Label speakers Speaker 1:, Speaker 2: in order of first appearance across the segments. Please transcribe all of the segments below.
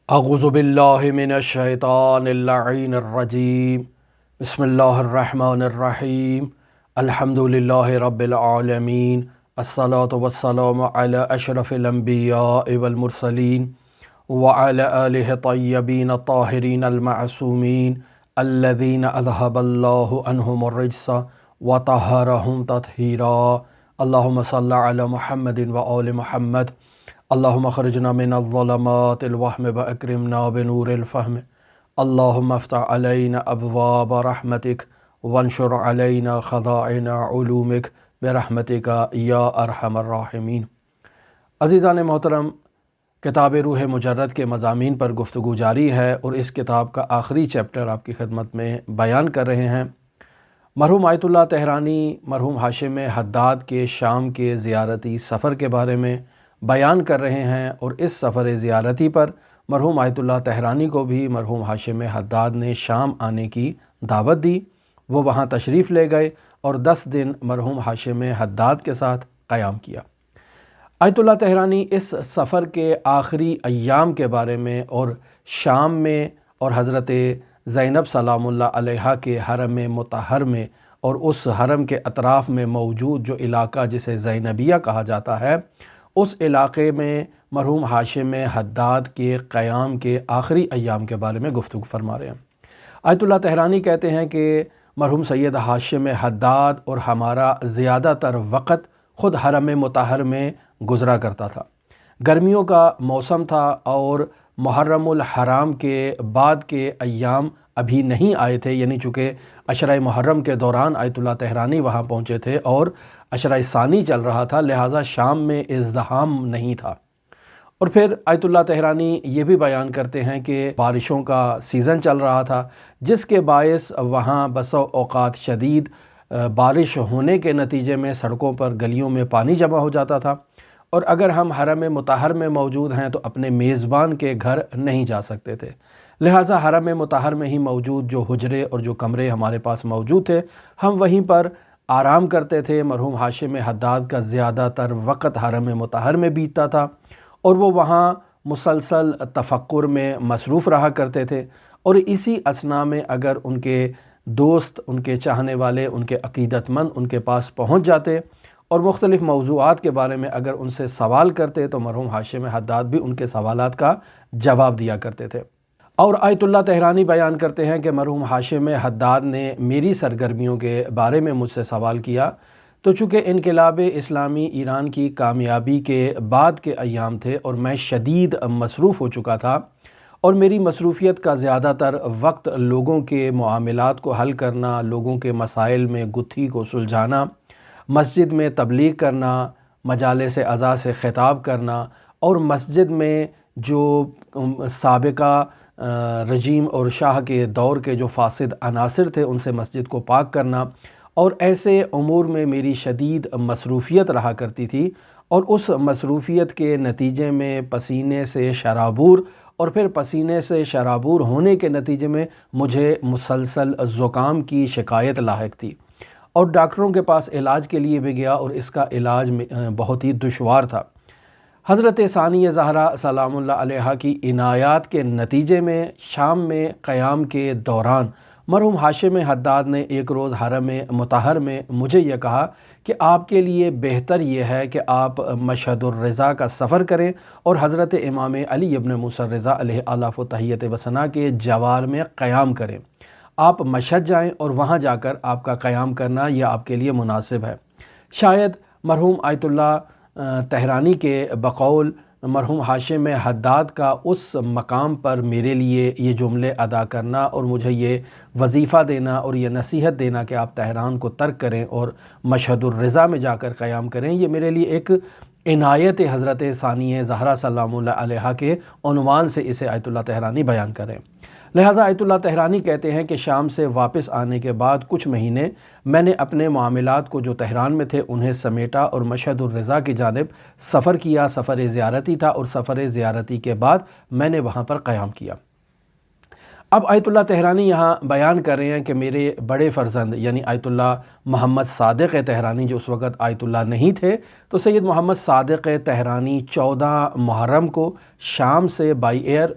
Speaker 1: اعوذ باللہ من الشیطان اللعین الرجیم بسم اللہ الرحمن الرحیم الحمد للہ رب العالمین الصلاة والسلام علی اشرف الانبیاء والمرسلین وعلی آلہ الطیبین الطاہرین المعصومین الذین اذہب اللہ عنہم الرجس وطہرہم تطہیرا اللہم صل علی محمد وآل محمد اللہم اخرجنا من الظلمات الوہم واکرمنا بنور الفہم اللہم افتح علینا ابواب رحمتک وانشر علینا خزائن علومک برحمتک یا ارحم الراحمین۔ عزیزان محترم، کتاب روح مجرد کے مضامین پر گفتگو جاری ہے اور اس کتاب کا آخری چیپٹر آپ کی خدمت میں بیان کر رہے ہیں۔ مرحوم آیت اللہ طہرانی مرحوم ہاشم حداد کے شام کے زیارتی سفر کے بارے میں بیان کر رہے ہیں، اور اس سفر زیارتی پر مرحوم آیت اللہ طہرانی کو بھی مرحوم ہاشم حداد نے شام آنے کی دعوت دی۔ وہ وہاں تشریف لے گئے اور 10 دن مرحوم ہاشم حداد کے ساتھ قیام کیا۔ آیت اللہ طہرانی اس سفر کے آخری ایام کے بارے میں اور شام میں اور حضرت زینب سلام اللہ علیہا کے حرم مطہر میں اور اس حرم کے اطراف میں موجود جو علاقہ جسے زینبیہ کہا جاتا ہے، اس علاقے میں مرحوم ہاشم حداد کے قیام کے آخری ایام کے بارے میں گفتگو فرما رہے ہیں۔ آیت اللہ طہرانی کہتے ہیں کہ مرحوم سید ہاشم حداد اور ہمارا زیادہ تر وقت خود حرم مطہر میں گزرا کرتا تھا۔ گرمیوں کا موسم تھا اور محرم الحرام کے بعد کے ایام ابھی نہیں آئے تھے، یعنی چونکہ عشرہ محرم کے دوران آیت اللہ طہرانی وہاں پہنچے تھے اور عشرہ ثانی چل رہا تھا، لہٰذا شام میں ازدحام نہیں تھا۔ اور پھر آیت اللہ طہرانی یہ بھی بیان کرتے ہیں کہ بارشوں کا سیزن چل رہا تھا، جس کے باعث وہاں بسا اوقات شدید بارش ہونے کے نتیجے میں سڑکوں پر گلیوں میں پانی جمع ہو جاتا تھا، اور اگر ہم حرم مطہر میں موجود ہیں تو اپنے میزبان کے گھر نہیں جا سکتے تھے، لہٰذا حرم مطہر میں ہی موجود جو حجرے اور جو کمرے ہمارے پاس موجود تھے، ہم وہیں پر آرام کرتے تھے۔ مرحوم ہاشم حداد کا زیادہ تر وقت حرم مطہر میں بیتتا تھا اور وہ وہاں مسلسل تفکر میں مصروف رہا کرتے تھے، اور اسی اثناء میں اگر ان کے دوست، ان کے چاہنے والے، ان کے عقیدت مند ان کے پاس پہنچ جاتے اور مختلف موضوعات کے بارے میں اگر ان سے سوال کرتے تو مرحوم ہاشم حداد بھی ان کے سوالات کا جواب دیا کرتے تھے۔ اور آیت اللہ طہرانی بیان کرتے ہیں کہ مرحوم ہاشم حداد نے میری سرگرمیوں کے بارے میں مجھ سے سوال کیا، تو چونکہ انقلاب اسلامی ایران کی کامیابی کے بعد کے ایام تھے اور میں شدید مصروف ہو چکا تھا، اور میری مصروفیت کا زیادہ تر وقت لوگوں کے معاملات کو حل کرنا، لوگوں کے مسائل میں گتھی کو سلجھانا، مسجد میں تبلیغ کرنا، مجالس عزا سے خطاب کرنا، اور مسجد میں جو سابقہ رجیم اور شاہ کے دور کے جو فاسد عناصر تھے ان سے مسجد کو پاک کرنا، اور ایسے امور میں میری شدید مصروفیت رہا کرتی تھی، اور اس مصروفیت کے نتیجے میں پسینے سے شرابور، اور پھر پسینے سے شرابور ہونے کے نتیجے میں مجھے مسلسل زکام کی شکایت لاحق تھی، اور ڈاکٹروں کے پاس علاج کے لیے بھی گیا اور اس کا علاج بہت ہی دشوار تھا۔ حضرت ثانی زہرا سلام اللہ علیہا کی عنایات کے نتیجے میں شام میں قیام کے دوران مرحوم ہاشم حداد نے ایک روز حرم مطہر میں مجھے یہ کہا کہ آپ کے لیے بہتر یہ ہے کہ آپ مشہد الرضا کا سفر کریں اور حضرت امام علی ابن موسیٰ الرضا علیہ آلاف و تحیت و ثنا کے جوار میں قیام کریں۔ آپ مشہد جائیں اور وہاں جا کر آپ کا قیام کرنا یہ آپ کے لیے مناسب ہے۔ شاید مرحوم آیت اللہ طہرانی کے بقول مرحوم ہاشم حداد کا اس مقام پر میرے لیے یہ جملے ادا کرنا اور مجھے یہ وظیفہ دینا اور یہ نصیحت دینا کہ آپ تہران کو ترک کریں اور مشہد الرضا میں جا کر قیام کریں، یہ میرے لیے ایک عنایت حضرت ثانی زہرا سلام اللہ علیہا کے عنوان سے اسے آیت اللہ طہرانی بیان کریں۔ لہٰذا آیت اللہ طہرانی کہتے ہیں کہ شام سے واپس آنے کے بعد کچھ مہینے میں نے اپنے معاملات کو جو تہران میں تھے انہیں سمیٹا اور مشہد الرضا کی جانب سفر کیا۔ سفر زیارتی تھا اور سفر زیارتی کے بعد میں نے وہاں پر قیام کیا۔ اب آیت اللہ طہرانی یہاں بیان کر رہے ہیں کہ میرے بڑے فرزند یعنی آیت اللہ محمد صادق طہرانی جو اس وقت آیت اللہ نہیں تھے، تو سید محمد صادق طہرانی 14 محرم کو شام سے بائی ایئر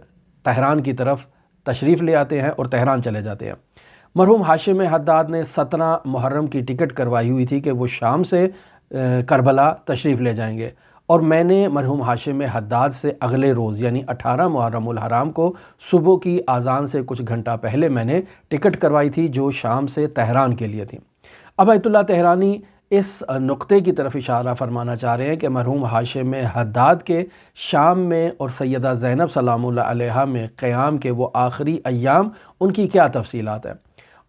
Speaker 1: تہران کی طرف تشریف لے آتے ہیں اور تہران چلے جاتے ہیں۔ مرحوم ہاشم حداد نے 17 محرم کی ٹکٹ کروائی ہوئی تھی کہ وہ شام سے کربلا تشریف لے جائیں گے، اور میں نے مرحوم ہاشم حداد سے اگلے روز یعنی 18 محرم الحرام کو صبح کی اذان سے کچھ گھنٹہ پہلے میں نے ٹکٹ کروائی تھی جو شام سے تہران کے لیے تھی۔ اب آیت اللہ تہرانی اس نقطے کی طرف اشارہ فرمانا چاہ رہے ہیں کہ مرحوم ہاشم حداد کے شام میں اور سیدہ زینب سلام اللہ علیہا میں قیام کے وہ آخری ایام ان کی کیا تفصیلات ہیں۔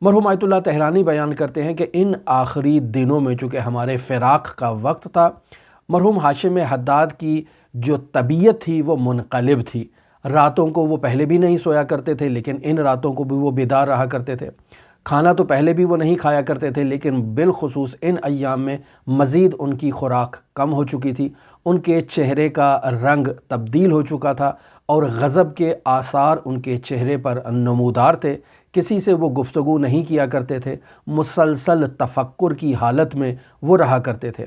Speaker 1: مرحوم آیت اللہ تہرانی بیان کرتے ہیں کہ ان آخری دنوں میں چونکہ ہمارے فراق کا وقت تھا، مرحوم ہاشم حداد کی جو طبیعت تھی وہ منقلب تھی۔ راتوں کو وہ پہلے بھی نہیں سویا کرتے تھے، لیکن ان راتوں کو بھی وہ بیدار رہا کرتے تھے۔ کھانا تو پہلے بھی وہ نہیں کھایا کرتے تھے، لیکن بالخصوص ان ایام میں مزید ان کی خوراک کم ہو چکی تھی، ان کے چہرے کا رنگ تبدیل ہو چکا تھا اور غضب کے آثار ان کے چہرے پر نمودار تھے۔ کسی سے وہ گفتگو نہیں کیا کرتے تھے، مسلسل تفکر کی حالت میں وہ رہا کرتے تھے۔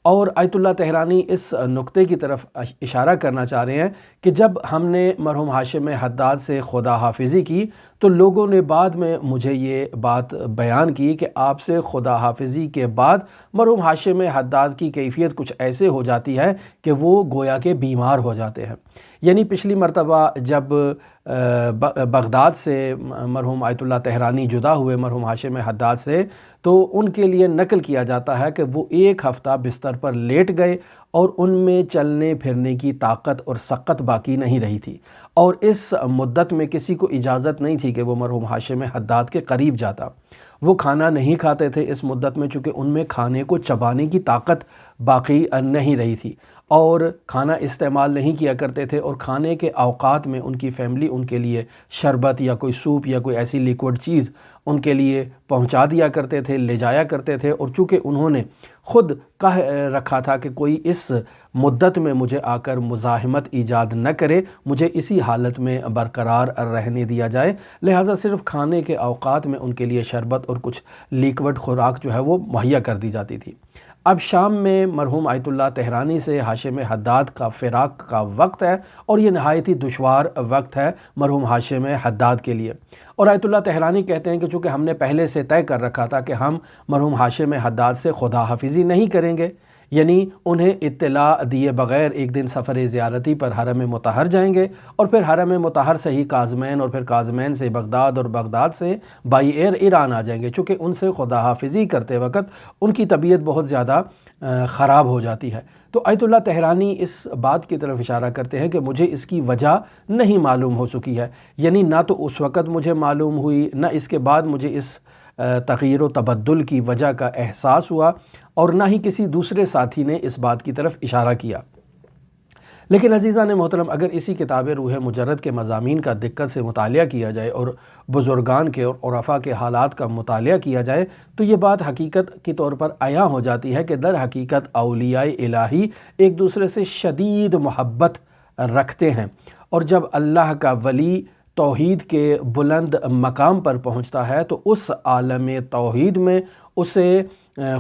Speaker 1: اور آیت اللہ تہرانی اس نقطے کی طرف اشارہ کرنا چاہ رہے ہیں کہ جب ہم نے مرحوم ہاشم حداد سے خدا حافظی کی تو لوگوں نے بعد میں مجھے یہ بات بیان کی کہ آپ سے خدا حافظی کے بعد مرحوم ہاشم حداد کی کیفیت کچھ ایسے ہو جاتی ہے کہ وہ گویا کہ بیمار ہو جاتے ہیں۔ یعنی پچھلی مرتبہ جب بغداد سے مرحوم آیت اللہ تہرانی جدا ہوئے مرحوم ہاشم حداد سے، تو ان کے لیے نقل کیا جاتا ہے کہ وہ 1 ہفتہ بستر پر لیٹ گئے اور ان میں چلنے پھرنے کی طاقت اور سقت باقی نہیں رہی تھی، اور اس مدت میں کسی کو اجازت نہیں تھی کہ وہ مرحوم ہاشم حداد کے قریب جاتا۔ وہ کھانا نہیں کھاتے تھے اس مدت میں، چونکہ ان میں کھانے کو چبانے کی طاقت باقی نہیں رہی تھی، اور کھانا استعمال نہیں کیا کرتے تھے، اور کھانے کے اوقات میں ان کی فیملی ان کے لیے شربت یا کوئی سوپ یا کوئی ایسی لیکوڈ چیز ان کے لیے پہنچا دیا کرتے تھے، لے جایا کرتے تھے۔ اور چونکہ انہوں نے خود کہہ رکھا تھا کہ کوئی اس مدت میں مجھے آ کر مزاحمت ایجاد نہ کرے، مجھے اسی حالت میں برقرار رہنے دیا جائے، لہٰذا صرف کھانے کے اوقات میں ان کے لیے شربت اور کچھ لیکوڈ خوراک جو ہے وہ مہیا کر دی جاتی تھی۔ اب شام میں مرحوم آیت اللہ تہرانی سے ہاشم حداد کا فراق کا وقت ہے، اور یہ نہایت ہی دشوار وقت ہے مرحوم ہاشم حداد کے لیے۔ اور آیت اللہ تہرانی کہتے ہیں کہ چونکہ ہم نے پہلے سے طے کر رکھا تھا کہ ہم مرحوم ہاشم حداد سے خدا حافظی نہیں کریں گے، یعنی انہیں اطلاع دیے بغیر ایک دن سفر زیارتی پر حرم مطہر جائیں گے، اور پھر حرم مطہر سے ہی کاظمین، اور پھر کاظمین سے بغداد، اور بغداد سے بائی ایئر ایران آ جائیں گے، چونکہ ان سے خدا حافظی کرتے وقت ان کی طبیعت بہت زیادہ خراب ہو جاتی ہے۔ تو آیت اللہ تہرانی اس بات کی طرف اشارہ کرتے ہیں کہ مجھے اس کی وجہ نہیں معلوم ہو سکی ہے، یعنی نہ تو اس وقت مجھے معلوم ہوئی، نہ اس کے بعد مجھے اس تغییر و تبدل کی وجہ کا احساس ہوا، اور نہ ہی کسی دوسرے ساتھی نے اس بات کی طرف اشارہ کیا۔ لیکن عزیزان محترم، اگر اسی کتاب روح مجرد کے مضامین کا دقت سے مطالعہ کیا جائے اور بزرگان کے اور عرفاء کے حالات کا مطالعہ کیا جائے تو یہ بات حقیقت کے طور پر عیاں ہو جاتی ہے کہ در حقیقت اولیاء الہی ایک دوسرے سے شدید محبت رکھتے ہیں، اور جب اللہ کا ولی توحید کے بلند مقام پر پہنچتا ہے تو اس عالم توحید میں اسے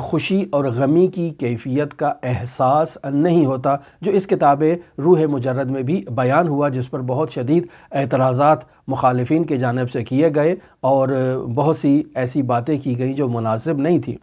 Speaker 1: خوشی اور غمی کی کیفیت کا احساس نہیں ہوتا، جو اس کتاب روح مجرد میں بھی بیان ہوا، جس پر بہت شدید اعتراضات مخالفین کی جانب سے کیے گئے اور بہت سی ایسی باتیں کی گئیں جو مناسب نہیں تھی۔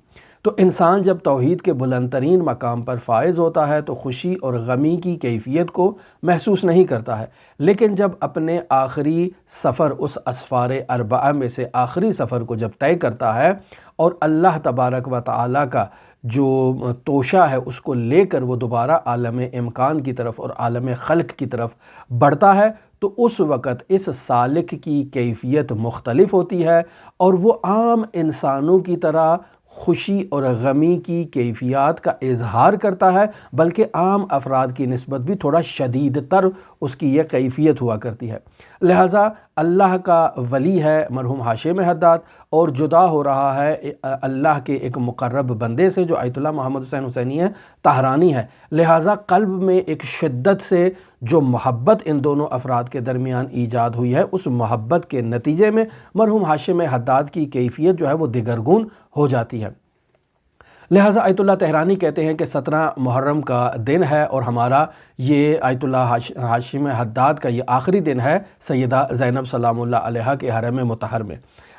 Speaker 1: تو انسان جب توحید کے بلند ترین مقام پر فائز ہوتا ہے تو خوشی اور غمی کی کیفیت کو محسوس نہیں کرتا ہے، لیکن جب اپنے آخری سفر، اس اسفار اربعہ میں سے آخری سفر کو جب طے کرتا ہے اور اللہ تبارک و تعالیٰ کا جو توشہ ہے اس کو لے کر وہ دوبارہ عالم امکان کی طرف اور عالم خلق کی طرف بڑھتا ہے، تو اس وقت اس سالک کی کیفیت مختلف ہوتی ہے، اور وہ عام انسانوں کی طرح خوشی اور غمی کی کیفیات کا اظہار کرتا ہے، بلکہ عام افراد کی نسبت بھی تھوڑا شدید تر اس کی یہ کیفیت ہوا کرتی ہے۔ لہٰذا اللہ کا ولی ہے مرحوم ہاشم حداد، اور جدا ہو رہا ہے اللہ کے ایک مقرب بندے سے جو آیت اللہ محمد حسین حسینی طہرانی ہے، لہٰذا قلب میں ایک شدت سے جو محبت ان دونوں افراد کے درمیان ایجاد ہوئی ہے، اس محبت کے نتیجے میں مرحوم ہاشم حداد کی کیفیت جو ہے وہ دگرگون ہو جاتی ہے۔ لہٰذا آیت اللہ تہرانی کہتے ہیں کہ 17 محرم کا دن ہے اور ہمارا یہ آیت اللہ ہاشم حداد کا یہ آخری دن ہے سیدہ زینب سلام اللہ علیہا کے حرم مطہر میں۔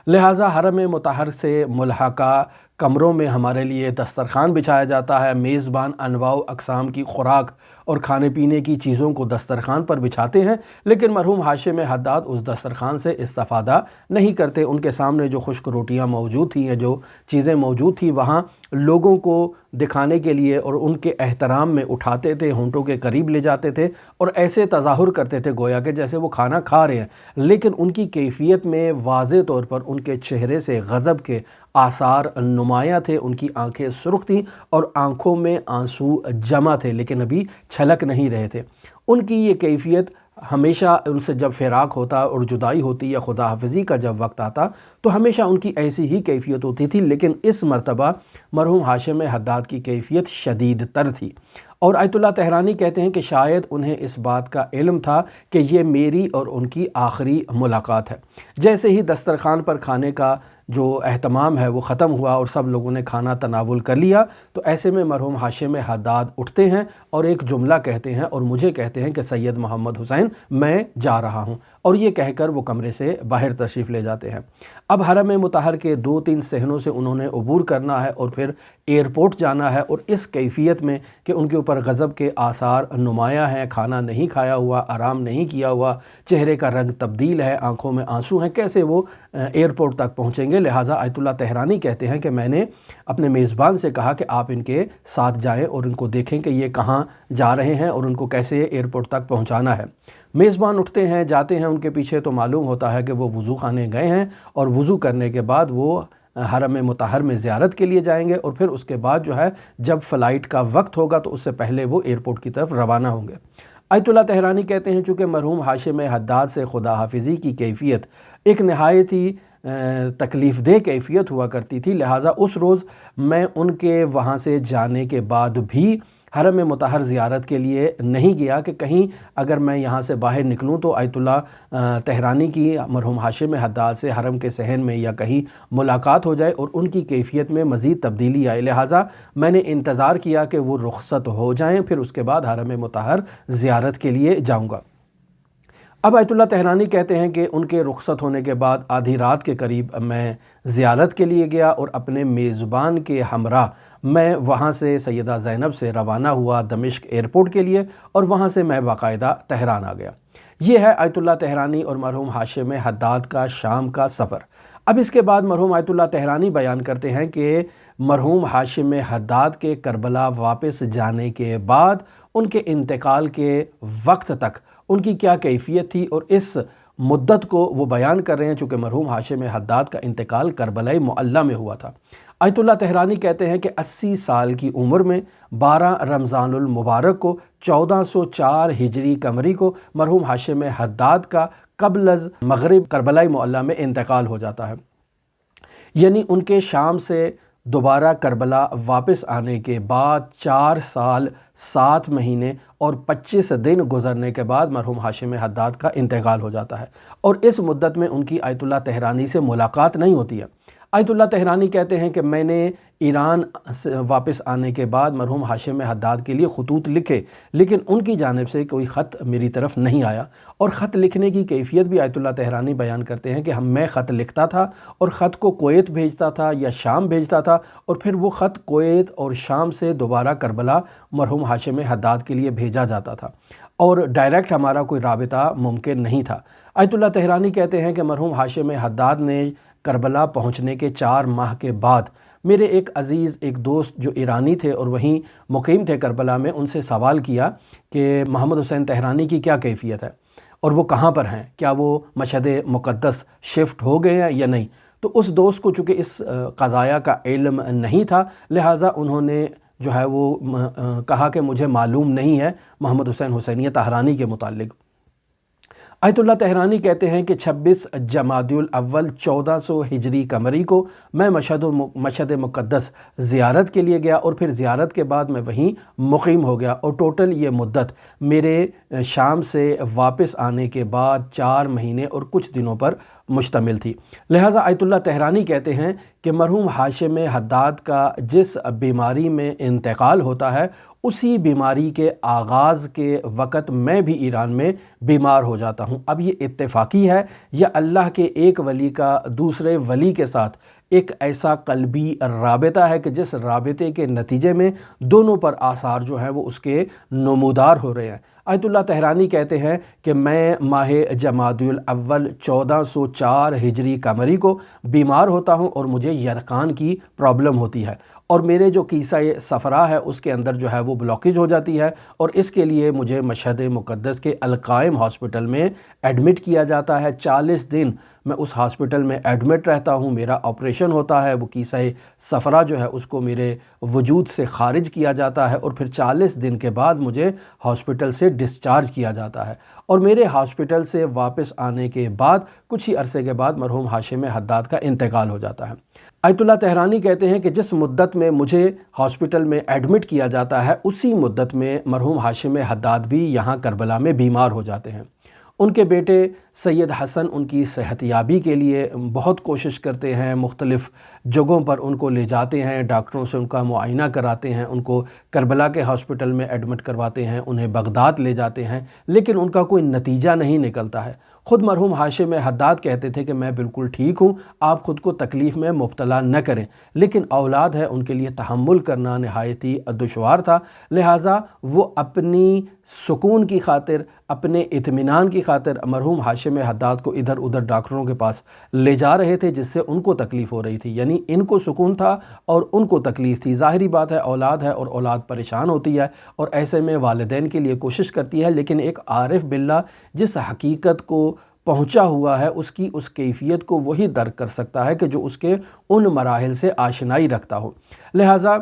Speaker 1: لہٰذا حرم مطہر سے ملحقہ کمروں میں ہمارے لیے دسترخوان بچھایا جاتا ہے، میزبان انواع و اقسام کی خوراک اور کھانے پینے کی چیزوں کو دسترخوان پر بچھاتے ہیں، لیکن مرحوم ہاشم حداد اس دسترخوان سے استفادہ نہیں کرتے۔ ان کے سامنے جو خشک روٹیاں موجود تھیں، جو چیزیں موجود تھیں، وہاں لوگوں کو دکھانے کے لیے اور ان کے احترام میں اٹھاتے تھے، ہونٹوں کے قریب لے جاتے تھے اور ایسے تظاہر کرتے تھے گویا کہ جیسے وہ کھانا کھا رہے ہیں، لیکن ان کی کیفیت میں واضح طور پر ان کے چہرے سے غضب کے آثار نمایاں تھے۔ ان کی آنکھیں سرخ تھیں اور آنکھوں میں آنسو جمع تھے، لیکن ابھی چھلک نہیں رہے تھے۔ ان کی یہ کیفیت ہمیشہ ان سے جب فراق ہوتا اور جدائی ہوتی یا خدا حافظی کا جب وقت آتا تو ہمیشہ ان کی ایسی ہی کیفیت ہوتی تھی، لیکن اس مرتبہ مرحوم ہاشم حداد کی کیفیت شدید تر تھی۔ اور آیت اللہ تہرانی کہتے ہیں کہ شاید انہیں اس بات کا علم تھا کہ یہ میری اور ان کی آخری ملاقات ہے۔ جیسے ہی دسترخوان پر کھانے کا جو اہتمام ہے وہ ختم ہوا اور سب لوگوں نے کھانا تناول کر لیا، تو ایسے میں مرحوم ہاشم حداد اٹھتے ہیں اور ایک جملہ کہتے ہیں اور مجھے کہتے ہیں کہ سید محمد حسین میں جا رہا ہوں، اور یہ کہہ کر وہ کمرے سے باہر تشریف لے جاتے ہیں۔ اب حرم مطہر کے 2-3 صحنوں سے انہوں نے عبور کرنا ہے اور پھر ایئرپورٹ جانا ہے، اور اس کیفیت میں کہ ان کے اوپر غضب کے آثار نمایاں ہیں، کھانا نہیں کھایا ہوا، آرام نہیں کیا ہوا، چہرے کا رنگ تبدیل ہے، آنکھوں میں آنسو ہیں، کیسے وہ ایئرپورٹ تک پہنچیں گے؟ لہٰذا آیت اللہ تہرانی کہتے ہیں کہ میں نے اپنے میزبان سے کہا کہ آپ ان کے ساتھ جائیں اور ان کو دیکھیں کہ یہ کہاں جا رہے ہیں اور ان کو کیسے ایئرپورٹ تک پہنچانا ہے۔ میزبان اٹھتے ہیں، جاتے ہیں ان کے پیچھے، تو معلوم ہوتا ہے کہ وہ وضو خانے گئے ہیں اور وضو کرنے کے بعد وہ حرم مطہر میں زیارت کے لیے جائیں گے، اور پھر اس کے بعد جو ہے جب فلائٹ کا وقت ہوگا تو اس سے پہلے وہ ایئرپورٹ کی طرف روانہ ہوں گے۔ آیت اللہ تہرانی کہتے ہیں چونکہ مرحوم ہاشم حداد سے خدا حافظی کی کیفیت ایک نہایت ہی تکلیف دہ کیفیت ہوا کرتی تھی، لہٰذا اس روز میں ان کے وہاں سے جانے کے بعد بھی حرم مطہر زیارت کے لیے نہیں گیا کہ کہیں اگر میں یہاں سے باہر نکلوں تو آیت اللہ تہرانی کی مرحوم ہاشم حداد سے حرم کے صحن میں یا کہیں ملاقات ہو جائے اور ان کی کیفیت میں مزید تبدیلی آئے، لہٰذا میں نے انتظار کیا کہ وہ رخصت ہو جائیں، پھر اس کے بعد حرم مطہر زیارت کے لیے جاؤں گا۔ اب آیت اللہ تہرانی کہتے ہیں کہ ان کے رخصت ہونے کے بعد آدھی رات کے قریب میں زیارت کے لیے گیا اور اپنے میزبان کے ہمراہ میں وہاں سے سیدہ زینب سے روانہ ہوا دمشق ایئرپورٹ کے لیے، اور وہاں سے میں باقاعدہ تہران آ گیا۔ یہ ہے آیت اللہ تہرانی اور مرحوم ہاشم حداد کا شام کا سفر۔ اب اس کے بعد مرحوم آیت اللہ تہرانی بیان کرتے ہیں کہ مرحوم ہاشم حداد کے کربلا واپس جانے کے بعد ان کے انتقال کے وقت تک ان کی کیا کیفیت تھی، اور اس مدت کو وہ بیان کر رہے ہیں چونکہ مرحوم ہاشم حداد کا انتقال کربلا معلیٰ میں ہوا تھا۔ آیت اللہ تہرانی کہتے ہیں کہ 80 سال کی عمر میں 12 رمضان المبارک کو 1404 ہجری قمری کو مرحوم ہاشم حداد کا قبل از مغرب کربلا معلیٰ میں انتقال ہو جاتا ہے، یعنی ان کے شام سے دوبارہ کربلا واپس آنے کے بعد 4 سال 7 مہینے اور 25 دن گزرنے کے بعد مرحوم ہاشم حداد کا انتقال ہو جاتا ہے، اور اس مدت میں ان کی آیت اللہ تہرانی سے ملاقات نہیں ہوتی ہے۔ آیت اللہ تہرانی کہتے ہیں کہ میں نے ایران سے واپس آنے کے بعد مرحوم ہاشم حداد کے لیے خطوط لکھے، لیکن ان کی جانب سے کوئی خط میری طرف نہیں آیا، اور خط لکھنے کی کیفیت بھی آیت اللہ تہرانی بیان کرتے ہیں کہ میں خط لکھتا تھا اور خط کو کویت بھیجتا تھا یا شام بھیجتا تھا، اور پھر وہ خط کویت اور شام سے دوبارہ کربلا مرحوم ہاشم حداد کے لیے بھیجا جاتا تھا، اور ڈائریکٹ ہمارا کوئی رابطہ ممکن نہیں تھا۔ آیت اللہ تہرانی کہتے ہیں کہ مرحوم ہاشم حداد نے کربلا پہنچنے کے 4 ماہ کے بعد میرے ایک عزیز ایک دوست جو ایرانی تھے اور وہیں مقیم تھے کربلا میں، ان سے سوال کیا کہ محمد حسین تہرانی کی کیا کیفیت ہے اور وہ کہاں پر ہیں، کیا وہ مشہد مقدس شفٹ ہو گئے ہیں یا نہیں؟ تو اس دوست کو چونکہ اس قضایا کا علم نہیں تھا، لہٰذا انہوں نے جو ہے وہ کہا کہ مجھے معلوم نہیں ہے محمد حسین حسینیہ طاہرانی کے متعلق۔ آیت اللہ تہرانی کہتے ہیں کہ 26 جمادی الاول 1400 ہجری قمری کو میں مشہد مقدس زیارت کے لیے گیا، اور پھر زیارت کے بعد میں وہیں مقیم ہو گیا، اور ٹوٹل یہ مدت میرے شام سے واپس آنے کے بعد 4 مہینے اور کچھ دنوں پر مشتمل تھی۔ لہٰذا آیت اللہ تہرانی کہتے ہیں کہ مرحوم ہاشم حداد کا جس بیماری میں انتقال ہوتا ہے اسی بیماری کے آغاز کے وقت میں بھی ایران میں بیمار ہو جاتا ہوں۔ اب یہ اتفاقی ہے یا اللہ کے ایک ولی کا دوسرے ولی کے ساتھ ایک ایسا قلبی رابطہ ہے کہ جس رابطے کے نتیجے میں دونوں پر آثار جو ہیں وہ اس کے نمودار ہو رہے ہیں۔ آیت اللہ تہرانی کہتے ہیں کہ میں ماہ جمادی الاول 1404 ہجری قمری کو بیمار ہوتا ہوں اور مجھے یرقان کی پرابلم ہوتی ہے اور میرے جو کیسہ صفرا ہے اس کے اندر جو ہے وہ بلاکیج ہو جاتی ہے اور اس کے لیے مجھے مشہد مقدس کے القائم ہاسپٹل میں ایڈمٹ کیا جاتا ہے۔ 40 دن میں اس ہاسپٹل میں ایڈمٹ رہتا ہوں، میرا آپریشن ہوتا ہے، وہ کیسہ صفرا جو ہے اس کو میرے وجود سے خارج کیا جاتا ہے اور پھر 40 دن کے بعد مجھے ہاسپٹل سے ڈسچارج کیا جاتا ہے اور میرے ہاسپٹل سے واپس آنے کے بعد کچھ ہی عرصے کے بعد مرحوم ہاشم حداد کا انتقال ہو جاتا ہے۔ آیت اللہ تہرانی کہتے ہیں کہ جس مدت میں مجھے ہاسپٹل میں ایڈمٹ کیا جاتا ہے اسی مدت میں مرحوم ہاشم حداد بھی یہاں کربلا میں بیمار ہو جاتے ہیں۔ ان کے بیٹے سید حسن ان کی صحت یابی کے لیے بہت کوشش کرتے ہیں، مختلف جگہوں پر ان کو لے جاتے ہیں، ڈاکٹروں سے ان کا معائنہ کراتے ہیں، ان کو کربلا کے ہاسپٹل میں ایڈمٹ کرواتے ہیں، انہیں بغداد لے جاتے ہیں، لیکن ان کا کوئی نتیجہ نہیں نکلتا ہے۔ خود مرحوم ہاشم حداد کہتے تھے کہ میں بالکل ٹھیک ہوں، آپ خود کو تکلیف میں مبتلا نہ کریں، لیکن اولاد ہے ان کے لیے تحمل کرنا نہایت ہی دشوار تھا، لہٰذا وہ اپنی سکون کی خاطر، اپنے اطمینان کی خاطر مرحوم ہاشم حداد کو ادھر ادھر ڈاکٹروں کے پاس لے جا رہے تھے جس سے ان کو تکلیف ہو رہی تھی، یعنی ان کو سکون تھا اور ان کو تکلیف تھی۔ ظاہری بات ہے اولاد ہے اور اولاد پریشان ہوتی ہے اور ایسے میں والدین کے لیے کوشش کرتی ہے، لیکن ایک عارف باللہ جس حقیقت کو پہنچا ہوا ہے اس کی اس کیفیت کو وہی درک کر سکتا ہے کہ جو اس کے ان مراحل سے آشنائی رکھتا ہو۔ لہٰذا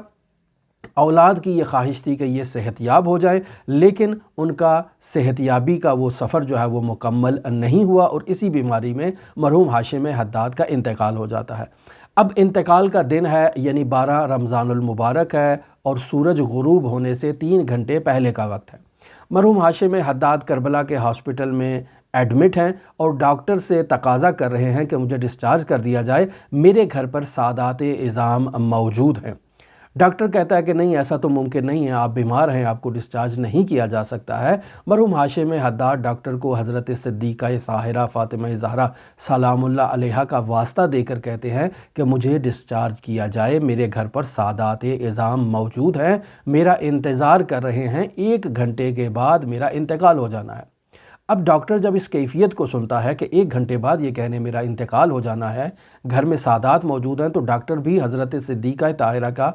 Speaker 1: اولاد کی یہ خواہش تھی کہ یہ صحت یاب ہو جائیں، لیکن ان کا صحت یابی کا وہ سفر جو ہے وہ مکمل نہیں ہوا اور اسی بیماری میں مرحوم ہاشم حداد کا انتقال ہو جاتا ہے۔ اب انتقال کا دن ہے، یعنی 12 رمضان المبارک ہے اور سورج غروب ہونے سے 3 گھنٹے پہلے کا وقت ہے۔ مرحوم ہاشم حداد کربلا کے ہاسپٹل میں ایڈمٹ ہیں اور ڈاکٹر سے تقاضا کر رہے ہیں کہ مجھے ڈسچارج کر دیا جائے، میرے گھر پر سادات اعظام موجود ہیں۔ ڈاکٹر کہتا ہے کہ نہیں، ایسا تو ممکن نہیں ہے، آپ بیمار ہیں، آپ کو ڈسچارج نہیں کیا جا سکتا ہے۔ مرحوم ہاشم حداد ڈاکٹر کو حضرت صدیقہ طاہرہ فاطمہ زہرا سلام اللہ علیہا کا واسطہ دے کر کہتے ہیں کہ مجھے ڈسچارج کیا جائے، میرے گھر پر سادات اعظام موجود ہیں، میرا انتظار کر رہے ہیں، 1 گھنٹے کے بعد میرا انتقال ہو جانا ہے۔ اب ڈاکٹر جب اس کیفیت کو سنتا ہے کہ 1 گھنٹے بعد یہ کہنے میرا انتقال ہو جانا ہے، گھر میں سادات موجود ہیں، تو ڈاکٹر بھی حضرت صدیقہ طاہرہ کا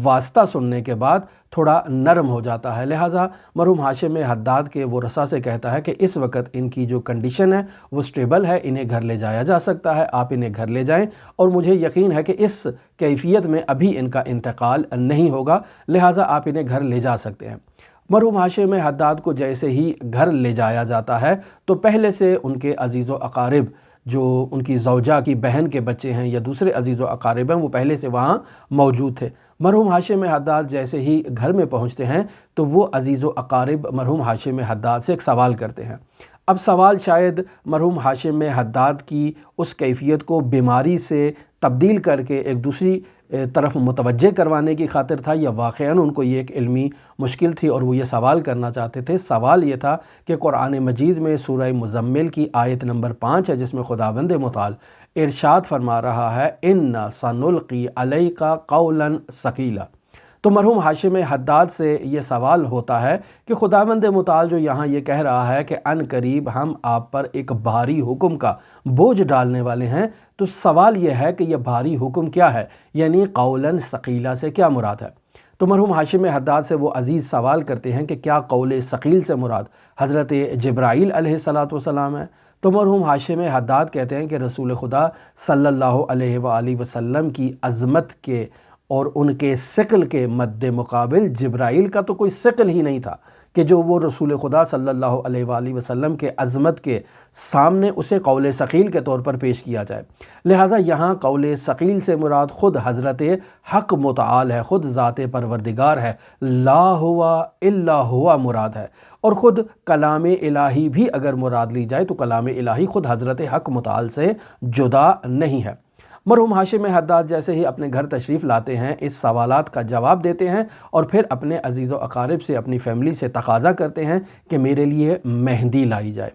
Speaker 1: واسطہ سننے کے بعد تھوڑا نرم ہو جاتا ہے۔ لہٰذا مرحوم ہاشم حداد کے ورثاء سے کہتا ہے کہ اس وقت ان کی جو کنڈیشن ہے وہ سٹیبل ہے، انہیں گھر لے جایا جا سکتا ہے، آپ انہیں گھر لے جائیں، اور مجھے یقین ہے کہ اس کیفیت میں ابھی ان کا انتقال نہیں ہوگا، لہٰذا آپ انہیں گھر لے جا سکتے ہیں۔ مرحوم ہاشم حداد کو جیسے ہی گھر لے جایا جاتا ہے تو پہلے سے ان کے عزیز و اقارب، جو ان کی زوجہ کی بہن کے بچے ہیں یا دوسرے عزیز و اقارب ہیں، وہ پہلے سے وہاں موجود تھے۔ مرحوم ہاشم حداد جیسے ہی گھر میں پہنچتے ہیں تو وہ عزیز و اقارب مرحوم ہاشم حداد سے ایک سوال کرتے ہیں۔ اب سوال شاید مرحوم ہاشم حداد کی اس کیفیت کو بیماری سے تبدیل کر کے ایک دوسری طرف متوجہ کروانے کی خاطر تھا، یا واقعاً ان کو یہ ایک علمی مشکل تھی اور وہ یہ سوال کرنا چاہتے تھے۔ سوال یہ تھا کہ قرآن مجید میں سورہ مزمل کی آیت نمبر 5 ہے جس میں خداوند متعال ارشاد فرما رہا ہے اِنَّا سَنُلْقِي عَلَيْكَ قَوْلًا ثَقِيلًا۔ تو مرحوم ہاشم حداد سے یہ سوال ہوتا ہے کہ خداوند متعال جو یہاں یہ کہہ رہا ہے کہ ان قریب ہم آپ پر ایک بھاری حکم کا بوجھ ڈالنے والے ہیں، تو سوال یہ ہے کہ یہ بھاری حکم کیا ہے، یعنی قولاً ثقیلا سے کیا مراد ہے؟ تو مرحوم ہاشم حداد سے وہ عزیز سوال کرتے ہیں کہ کیا قول ثقیل سے مراد حضرت جبرائیل علیہ السلام ہے؟ تو مرحوم ہاشم حداد کہتے ہیں کہ رسول خدا صلی اللہ علیہ وآلہ وسلم کی عظمت کے اور ان کے ثقل کے مد مقابل جبرائیل کا تو کوئی ثقل ہی نہیں تھا کہ جو وہ رسول خدا صلی اللہ علیہ وآلہ وسلم کے عظمت کے سامنے اسے قول ثقیل کے طور پر پیش کیا جائے۔ لہٰذا یہاں قول ثقیل سے مراد خود حضرت حق متعال ہے، خود ذات پروردگار ہے، لا ہوا الا ہوا مراد ہے۔ اور خود کلام الہی بھی اگر مراد لی جائے تو کلام الہی خود حضرت حق متعال سے جدا نہیں ہے۔ مرحوم ہاشم حداد جیسے ہی اپنے گھر تشریف لاتے ہیں، اس سوالات کا جواب دیتے ہیں اور پھر اپنے عزیز و اقارب سے، اپنی فیملی سے تقاضا کرتے ہیں کہ میرے لیے مہندی لائی جائے۔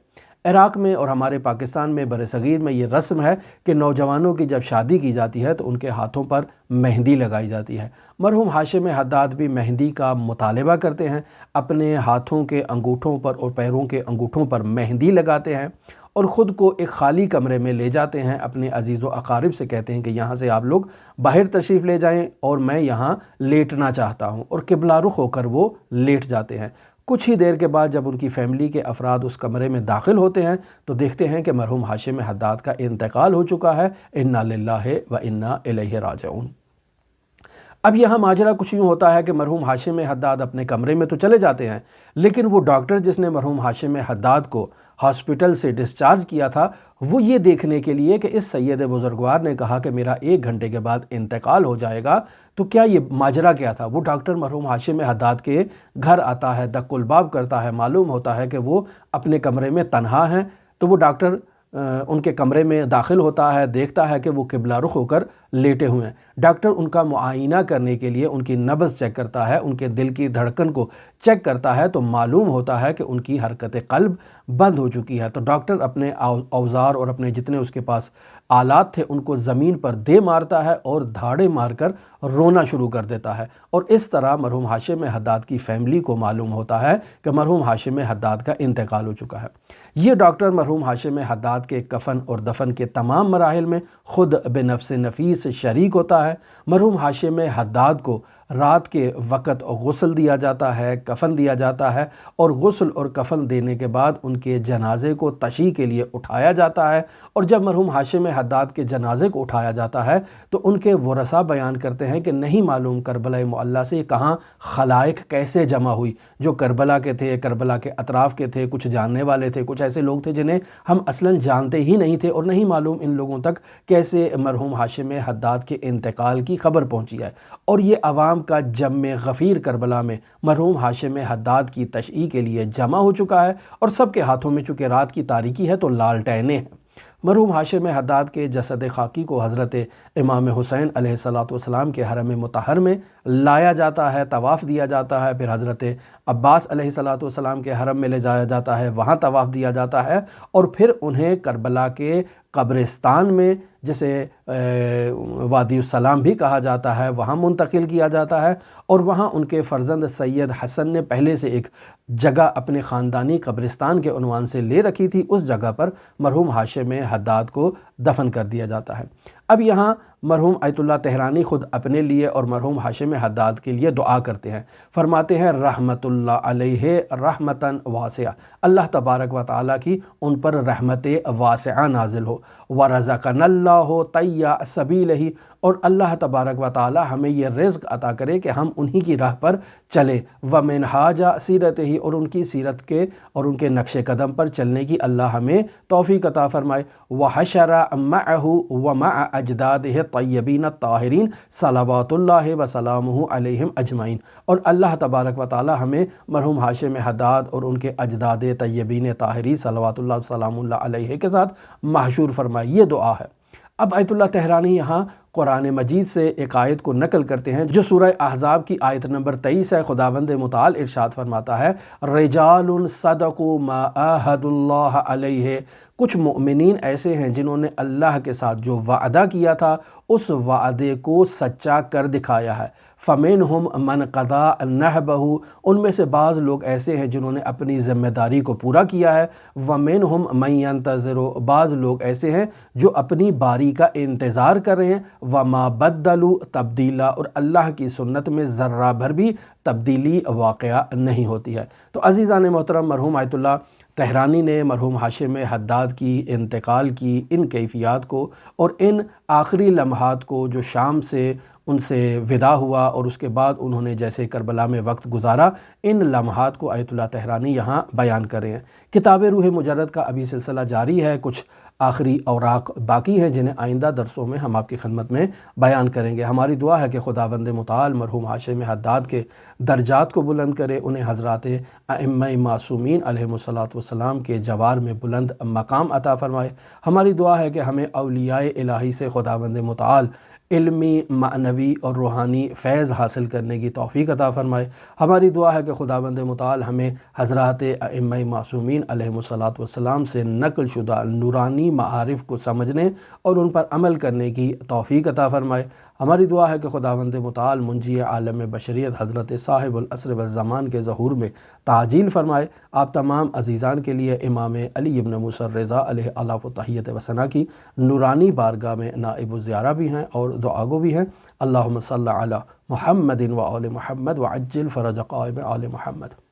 Speaker 1: عراق میں اور ہمارے پاکستان میں برصغیر میں یہ رسم ہے کہ نوجوانوں کی جب شادی کی جاتی ہے تو ان کے ہاتھوں پر مہندی لگائی جاتی ہے۔ مرحوم ہاشم حداد بھی مہندی کا مطالبہ کرتے ہیں، اپنے ہاتھوں کے انگوٹھوں پر اور پیروں کے انگوٹھوں پر مہندی لگاتے ہیں اور خود کو ایک خالی کمرے میں لے جاتے ہیں، اپنے عزیز و اقارب سے کہتے ہیں کہ یہاں سے آپ لوگ باہر تشریف لے جائیں اور میں یہاں لیٹنا چاہتا ہوں، اور قبلہ رخ ہو کر وہ لیٹ جاتے ہیں۔ کچھ ہی دیر کے بعد جب ان کی فیملی کے افراد اس کمرے میں داخل ہوتے ہیں تو دیکھتے ہیں کہ مرحوم ہاشم حداد کا انتقال ہو چکا ہے۔ انا للہ و انا الیہ راجعون۔ اب یہاں ماجرا کچھ یوں ہوتا ہے کہ مرحوم ہاشم حداد اپنے کمرے میں تو چلے جاتے ہیں، لیکن وہ ڈاکٹر جس نے مرحوم ہاشم حداد کو ہاسپٹل سے ڈسچارج کیا تھا، وہ یہ دیکھنے کے لیے کہ اس سید بزرگوار نے کہا کہ میرا 1 گھنٹے کے بعد انتقال ہو جائے گا، تو کیا یہ ماجرا کیا تھا، وہ ڈاکٹر مرحوم ہاشم حداد کے گھر آتا ہے، دق الباب کرتا ہے، معلوم ہوتا ہے کہ وہ اپنے کمرے میں تنہا ہیں، تو وہ ڈاکٹر ان کے کمرے میں داخل ہوتا ہے، دیکھتا ہے کہ وہ قبلہ رخ ہو کر لیٹے ہوئے ہیں۔ ڈاکٹر ان کا معائنہ کرنے کے لیے ان کی نبض چیک کرتا ہے، ان کے دل کی دھڑکن کو چیک کرتا ہے، تو معلوم ہوتا ہے کہ ان کی حرکت قلب بند ہو چکی ہے۔ تو ڈاکٹر اپنے اوزار اور اپنے جتنے اس کے پاس آلات تھے ان کو زمین پر دے مارتا ہے اور دھاڑے مار کر رونا شروع کر دیتا ہے، اور اس طرح مرحوم ہاشم حداد کی فیملی کو معلوم ہوتا ہے کہ مرحوم ہاشم حداد کا انتقال ہو چکا ہے۔ یہ ڈاکٹر مرحوم ہاشم حداد کے کفن اور دفن کے تمام مراحل میں خود بنفس نفیس شریک ہوتا ہے۔ مرحوم ہاشم حداد کو رات کے وقت غسل دیا جاتا ہے، کفن دیا جاتا ہے، اور غسل اور کفن دینے کے بعد ان کے جنازے کو تشییع کے لیے اٹھایا جاتا ہے، اور جب مرحوم ہاشم حداد کے جنازے کو اٹھایا جاتا ہے تو ان کے ورثاء بیان کرتے ہیں کہ نہیں معلوم کربلا معلیٰ سے کہاں خلائق کیسے جمع ہوئی، جو کربلا کے تھے، کربلا کے اطراف کے تھے، کچھ جاننے والے تھے، کچھ ایسے لوگ تھے جنہیں ہم اصلاً جانتے ہی نہیں تھے، اور نہیں معلوم ان لوگوں تک کیسے مرحوم ہاشم حداد کے انتقال کی خبر پہنچی ہے۔ اور یہ عوام کا جم غفیر کربلا میں مرحوم ہاشم حداد کی تشییع کے لیے جمع ہو چکا ہے، اور سب کے ہاتھوں میں چونکہ رات کی تاریکی ہے تو لالٹینیں ہیں۔ مرحوم ہاشم حداد کے جسد خاکی کو حضرت امام حسین علیہ السلام کے حرم مطہر میں لایا جاتا ہے، طواف دیا جاتا ہے، پھر حضرت عباس علیہ السلام کے حرم میں لے جایا جاتا ہے، وہاں طواف دیا جاتا ہے، اور پھر انہیں کربلا کے قبرستان میں جسے وادی السلام بھی کہا جاتا ہے وہاں منتقل کیا جاتا ہے، اور وہاں ان کے فرزند سید حسن نے پہلے سے ایک جگہ اپنے خاندانی قبرستان کے عنوان سے لے رکھی تھی، اس جگہ پر مرحوم ہاشم حداد کو دفن کر دیا جاتا ہے۔ اب یہاں مرحوم آیت اللہ تہرانی خود اپنے لیے اور مرحوم ہاشم حداد کے لیے دعا کرتے ہیں، فرماتے ہیں رحمت اللہ علیہ رحمتاً واسعہ، اللہ تبارک و تعالیٰ کی ان پر رحمت واسعہ نازل ہو، ورزقنا اللہ طیّ سبیلہ، اور اللہ تبارک و تعالیٰ ہمیں یہ رزق عطا کرے کہ ہم انہی کی راہ پر چلیں، ومنہاج سیرتہ، اور ان کی سیرت کے اور ان کے نقش قدم پر چلنے کی اللہ ہمیں توفیق عطا فرمائے، وحشر معہ ومع اجدادہ طیبین الطاہرین صلوات اللہ وسلامہ علیہم اجمعین، اور اللہ تبارک و تعالی ہمیں مرحوم ہاشم حداد اور ان کے اجداد طیبین طاہرین صلوات اللہ وسلام اللہ علیہ کے ساتھ محشور فرمائے۔ یہ دعا ہے۔ اب آیت اللہ تہرانی یہاں قرآن مجید سے ایک آیت کو نقل کرتے ہیں جو سورہ احزاب کی آیت نمبر 23 ہے۔ خداوند متعال ارشاد فرماتا ہے رجال صدقوا ما عاہدوا اللہ علیہ، کچھ مؤمنین ایسے ہیں جنہوں نے اللہ کے ساتھ جو وعدہ کیا تھا اس وعدے کو سچا کر دکھایا ہے، فَمِنْهُمْ مَنْ قَضَى نَحْبَهُ، ان میں سے بعض لوگ ایسے ہیں جنہوں نے اپنی ذمہ داری کو پورا کیا ہے، وَمِنْهُمْ مَنْ يَنْتَظِرُ، بعض لوگ ایسے ہیں جو اپنی باری کا انتظار کر رہے ہیں، وَمَا بَدَّلُوا تَبْدِيلًا، اور اللہ کی سنت میں ذرہ بھر بھی تبدیلی واقعہ نہیں ہوتی ہے۔ تو عزیزان محترم، مرحوم آیت اللہ تہرانی نے مرحوم ہاشم حداد کی انتقال کی ان کیفیات کو اور ان آخری لمحات کو جو شام سے ان سے وداع ہوا اور اس کے بعد انہوں نے جیسے کربلا میں وقت گزارا، ان لمحات کو آیت اللہ تہرانی یہاں بیان کر رہے ہیں۔ کتاب روح مجرد کا ابھی سلسلہ جاری ہے، کچھ آخری اوراق باقی ہیں جنہیں آئندہ درسوں میں ہم آپ کی خدمت میں بیان کریں گے۔ ہماری دعا ہے کہ خداوند متعال مرحوم ہاشم حداد کے درجات کو بلند کرے، انہیں حضرات ائمہ معصومین علیہم الصلاۃ والسلام کے جوار میں بلند مقام عطا فرمائے۔ ہماری دعا ہے کہ ہمیں اولیاء الہی سے خداوند متعال علمی، معنوی اور روحانی فیض حاصل کرنے کی توفیق عطا فرمائے۔ ہماری دعا ہے کہ خداوند متعال ہمیں حضرات ائمہ معصومین علیہم الصلاۃ والسلام سے نقل شدہ نورانی معارف کو سمجھنے اور ان پر عمل کرنے کی توفیق عطا فرمائے۔ ہماری دعا ہے کہ خداوند متعال منجی عالم بشریت حضرت صاحب العصر والزمان کے ظہور میں تعجیل فرمائے۔ آپ تمام عزیزان کے لیے امام علی ابن موسیٰ الرضا علیہ الاف و تحیت و ثنا کی نورانی بارگاہ میں نائب الزیارہ بھی ہیں اور دعا گو بھی ہیں۔ اللہم صلی علی محمد و آل محمد وعجل فرج قائم آل محمد۔